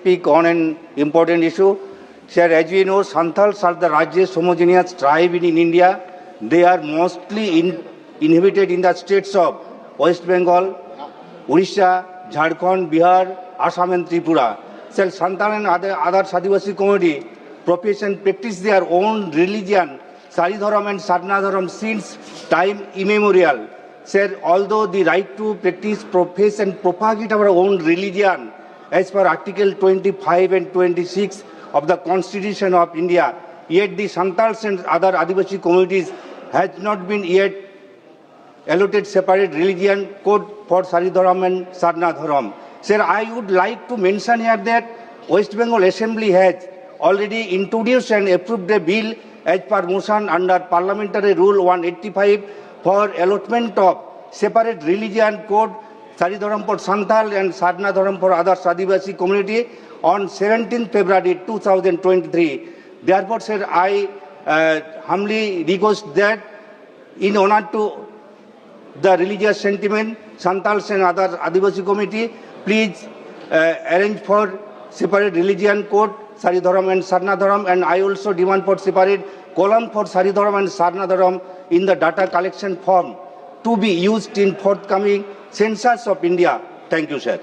speak on an important issue. Sir, as we know, Santals are the largest homogeneous tribe in India. They are mostly inhabited in the states of West Bengal, Odisha, Jharkhand, Bihar, Assam and Tripura. Sir, Santal and other Sadivasi community profess and practice their own religion, Saridharam and Sadnadharam, since time immemorial. Sir, although the right to practice, profess and propagate our own religion as per Article 25 and 26 of the Constitution of India, yet the Santals and other Adivasi communities has not been yet allotted separate religion code for Saridharam and Sadnadharam. Sir, I would like to mention here that West Bengal Assembly has already introduced and approved a bill as per motion under Parliamentary Rule 185 for allotment of separate religion code Saridharam for Santal and Sadnadharam for other Adivasi community on 17 February 2023. Therefore, sir, I humbly request that in honor to the religious sentiment, Santals and other Adivasi community, please arrange for separate religion code Saridharam and Sadnadharam, and I also demand for separate column for Saridharam and Sadnadharam in the data collection form to be used in forthcoming census of India. Thank you, sir.